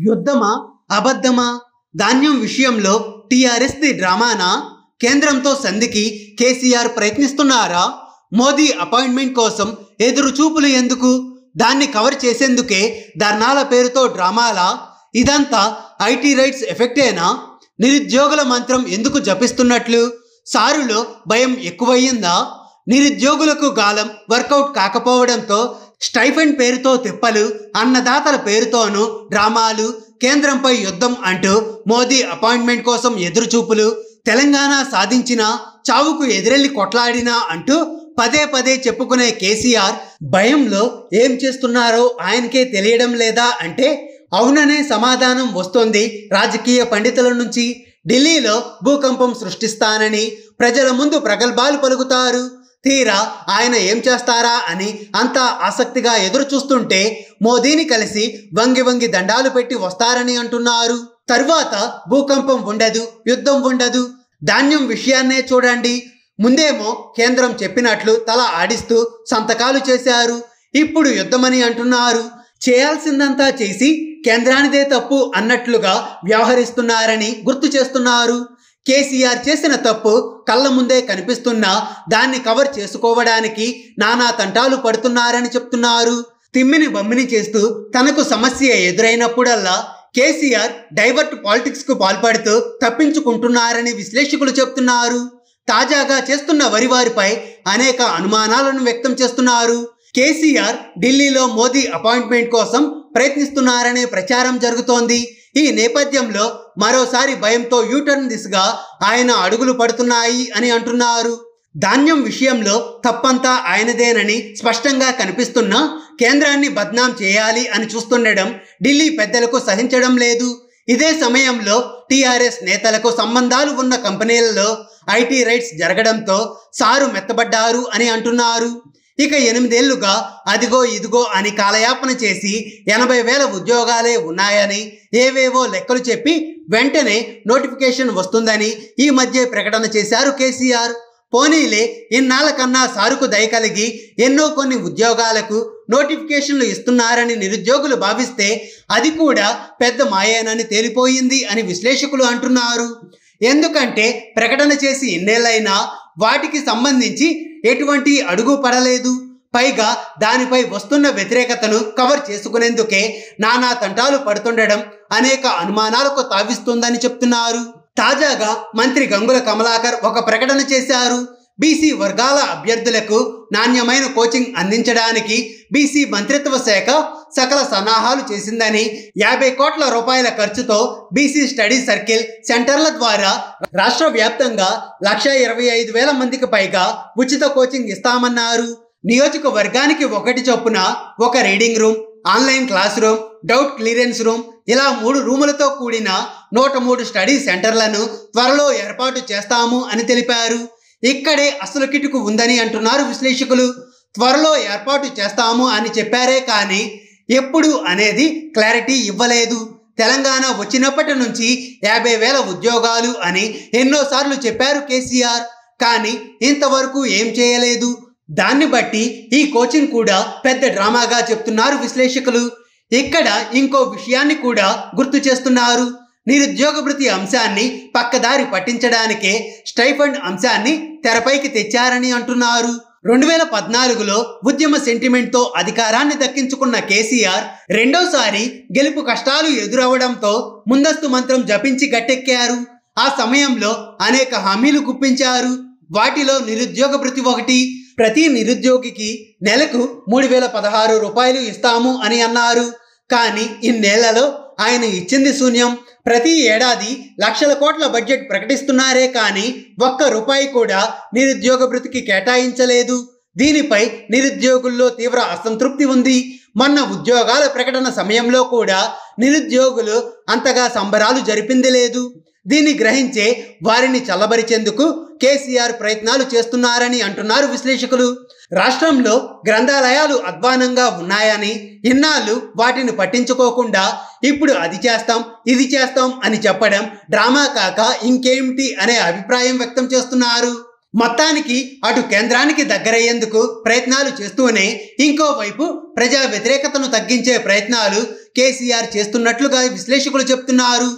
యుద్ధమా అబద్ధమా? ధాన్యం విషయంలో టీఆర్ఎస్ ది డ్రామానా? కేంద్రంతో సంధికి కేసీఆర్ ప్రయత్నిస్తున్నారా? మోదీ అపాయింట్మెంట్ కోసం ఎదురు చూపులు ఎందుకు? దాన్ని కవర్ చేసేందుకే ధర్నాల పేరుతో డ్రామాలా? ఇదంతా ఐటీ రైట్స్ ఎఫెక్టేనా? నిరుద్యోగుల మంత్రం ఎందుకు జపిస్తున్నట్లు? సారులో భయం ఎక్కువయ్యిందా? నిరుద్యోగులకు గాలం వర్కౌట్ కాకపోవడంతో స్టైఫండ్ పేరుతో తిప్పలు, అన్నదాతల పేరుతోనూ డ్రామాలు, కేంద్రంపై యుద్ధం అంటూ మోదీ అపాయింట్మెంట్ కోసం ఎదురుచూపులు, తెలంగాణ సాధించినా చావుకు ఎదురెళ్లి కొట్లాడినా అంటూ పదే పదే చెప్పుకునే కేసీఆర్ భయంలో ఏం చేస్తున్నారో ఆయనకే తెలియడం లేదా అంటే అవుననే సమాధానం వస్తోంది రాజకీయ పండితుల నుంచి. ఢిల్లీలో భూకంపం సృష్టిస్తానని ప్రజల ముందు ప్రగల్భాలు పలుకుతారు. తీరా ఆయన ఏం చేస్తారా అని అంతా ఆసక్తిగా ఎదురు చూస్తుంటే మోదీని కలిసి వంగి వంగి దండాలు పెట్టి వస్తారని అంటున్నారు. తర్వాత భూకంపం ఉండదు, యుద్ధం ఉండదు. ధాన్యం విషయాన్నే చూడండి. ముందేమో కేంద్రం చెప్పినట్లు తల ఆడిస్తూ సంతకాలు చేశారు. ఇప్పుడు యుద్ధమని అంటున్నారు. చేయాల్సిందంతా చేసి కేంద్రానిదే తప్పు అన్నట్లుగా వ్యవహరిస్తున్నారని గుర్తు చేస్తున్నారు. కేసీఆర్ చేసిన తప్పు కళ్ళ ముందే కనిపిస్తున్నా దాన్ని కవర్ చేసుకోవడానికి నానా తంటాలు పడుతున్నారని చెప్తున్నారు. తిమ్మిని బమ్మిని చేస్తూ తనకు సమస్య ఎదురైనప్పుడల్లా కేసీఆర్ డైవర్ట్ పాలిటిక్స్ కు పాల్పడుతూ తప్పించుకుంటున్నారని విశ్లేషకులు చెప్తున్నారు. తాజాగా చేస్తున్న వారిపై అనేక అనుమానాలను వ్యక్తం చేస్తున్నారు. కేసీఆర్ ఢిల్లీలో మోదీ అపాయింట్మెంట్ కోసం ప్రయత్నిస్తున్నారనే ప్రచారం జరుగుతోంది. ఈ నేపథ్యంలో మరోసారి భయంతో యూటర్న్ దిశగా ఆయన అడుగులు పడుతున్నాయి అని అంటున్నారు. ధాన్యం విషయంలో తప్పంతా ఆయనదేనని స్పష్టంగా కనిపిస్తున్నా కేంద్రాన్ని బద్నాం చేయాలి అని చూస్తుండడం ఢిల్లీ పెద్దలకు సహించడం లేదు. ఇదే సమయంలో టీఆర్ఎస్ నేతలకు సంబంధాలు ఉన్న కంపెనీలలో ఐటీ రైట్స్ జరగడంతో సారు మెత్తబడ్డారు అని అంటున్నారు. ఇక 8 ఏళ్లుగా అదిగో ఇదిగో అని కాలయాపన చేసి 80,000 ఉద్యోగాలే ఉన్నాయని ఏవేవో లెక్కలు చెప్పి వెంటనే నోటిఫికేషన్ వస్తుందని ఈ మధ్య ప్రకటన చేశారు కేసీఆర్. పోనీలే, ఇన్నాళ్ళ కన్నా సారుకు దయ కలిగి కొన్ని ఉద్యోగాలకు నోటిఫికేషన్లు ఇస్తున్నారని నిరుద్యోగులు భావిస్తే అది కూడా పెద్ద మాయేనని తేలిపోయింది అని విశ్లేషకులు అంటున్నారు. ఎందుకంటే ప్రకటన చేసి ఇన్నేళ్ళైనా వాటికి సంబంధించి ఎటువంటి అడుగు పడలేదు. పైగా దానిపై వస్తున్న వ్యతిరేకతను కవర్ చేసుకునేందుకే నానా తంటాలు పడుతుండడం అనేక అనుమానాలకు తావిస్తుందని చెప్తున్నారు. తాజాగా మంత్రి గంగుల కమలాకర్ ఒక ప్రకటన చేశారు. బీసీ వర్గాల అభ్యర్థులకు నాణ్యమైన కోచింగ్ అందించడానికి బీసీ మంత్రిత్వ శాఖ సకల సన్నాహాలు చేసిందని, 50 కోట్ల రూపాయల ఖర్చుతో బీసీ స్టడీ సర్కిల్ సెంటర్ల ద్వారా రాష్ట్ర వ్యాప్తంగా 125,000 మందికి పైగా ఉచిత కోచింగ్ ఇస్తామన్నారు. నియోజకవర్గానికి 1 చొప్పున ఒక reading room, online class room, doubt clearance room, ఇలా 3 రూములతో కూడిన 103 స్టడీ సెంటర్లను త్వరలో ఏర్పాటు చేస్తాము అని తెలిపారు. ఇక్కడే అసలు కిటుకు ఉందని అంటున్నారు విశ్లేషకులు. త్వరలో ఏర్పాటు చేస్తాము అని చెప్పారే కానీ ఎప్పుడు అనేది క్లారిటీ ఇవ్వలేదు. తెలంగాణ వచ్చినప్పటి నుంచి 50,000 ఉద్యోగాలు అని ఎన్నోసార్లు చెప్పారు కేసీఆర్. కానీ ఇంతవరకు ఏం చేయలేదు. దాన్ని బట్టి ఈ కోచింగ్ కూడా పెద్ద డ్రామాగా చెప్తున్నారు విశ్లేషకులు. ఇక్కడ ఇంకో విషయాన్ని కూడా గుర్తు చేస్తున్నారు. నిరుద్యోగ భృతి అంశాన్ని పక్కదారి పట్టించడానికే స్టైఫండ్ అంశాన్ని తెరపైకి తెచ్చారని అంటున్నారు. 2014లో ఉద్యమ సెంటిమెంట్తో అధికారాన్ని దక్కించుకున్న కేసీఆర్ రెండోసారి గెలుపు కష్టాలు ఎదురవడంతో ముందస్తు మంత్రం జపించి గట్టెక్కారు. ఆ సమయంలో అనేక హామీలు గుప్పించారు. వాటిలో నిరుద్యోగ భృతి ఒకటి. ప్రతి నిరుద్యోగికి నెలకు 3,016 రూపాయలు ఇస్తాము అని అన్నారు. కానీ ఇన్నేళ్లలో ఆయన ఇచ్చింది శూన్యం. ప్రతి ఏడాది లక్షల కోట్ల బడ్జెట్ ప్రకటిస్తున్నారే కానీ ₹1 కూడా నిరుద్యోగ భృతికి కేటాయించలేదు. దీనిపై నిరుద్యోగుల్లో తీవ్ర అసంతృప్తి ఉంది. మొన్న ఉద్యోగాల ప్రకటన సమయంలో కూడా నిరుద్యోగులు అంతగా సంబరాలు జరిపింది లేదు. దీన్ని గ్రహించే వారిని చల్లబరిచేందుకు కేసీఆర్ ప్రయత్నాలు చేస్తున్నారని అంటున్నారు విశ్లేషకులు. రాష్ట్రంలో గ్రంథాలయాలు అధ్వానంగా ఉన్నాయని, ఇన్నాళ్ళు వాటిని పట్టించుకోకుండా ఇప్పుడు అది చేస్తాం ఇది చేస్తాం అని చెప్పడం డ్రామా కాక ఇంకేమిటి అనే అభిప్రాయం వ్యక్తం చేస్తున్నారు. మొత్తానికి అటు కేంద్రానికి దగ్గరయ్యేందుకు ప్రయత్నాలు చేస్తూనే ఇంకోవైపు ప్రజా వ్యతిరేకతను తగ్గించే ప్రయత్నాలు కేసీఆర్ చేస్తున్నట్లుగా విశ్లేషకులు చెప్తున్నారు.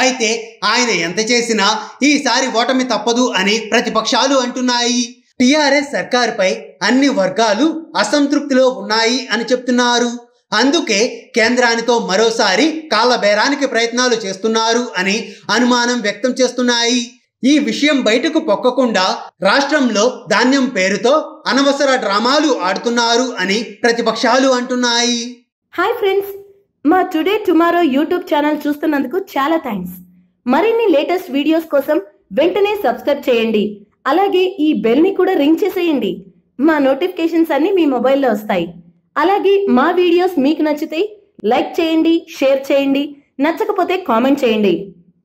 అయితే ఆయన ఎంత చేసినా ఈసారి ఓటమి తప్పదు అని ప్రతిపక్షాలు అంటున్నాయి. టీఆర్ఎస్ సర్కారుపై అన్ని వర్గాలు అసంతృప్తిలో ఉన్నాయి అని చెప్తున్నారు. అందుకే కేంద్రానితో మరోసారి కాళ్ళబేరానికి ప్రయత్నాలు చేస్తున్నారు అని అనుమానం వ్యక్తం చేస్తున్నాయి. ఈ విషయం బయటకు పొక్కకుండా రాష్ట్రంలో ధాన్యం పేరుతో అనవసర డ్రామాలు ఆడుతున్నారు అని ప్రతిపక్షాలు అంటున్నాయి. హాయ్ ఫ్రెండ్స్, మా టుడే టుమారో యూట్యూబ్ ఛానల్ చూస్తున్నందుకు చాలా థ్యాంక్స్. మరిన్ని లేటెస్ట్ వీడియోస్ కోసం వెంటనే సబ్స్క్రైబ్ చేయండి. అలాగే ఈ బెల్ ని కూడా రింగ్ చేసేయండి. మా నోటిఫికేషన్స్ అన్ని మీ మొబైల్లో వస్తాయి. అలాగే మా వీడియోస్ మీకు నచ్చితే లైక్ చేయండి, షేర్ చేయండి, నచ్చకపోతే కామెంట్ చేయండి.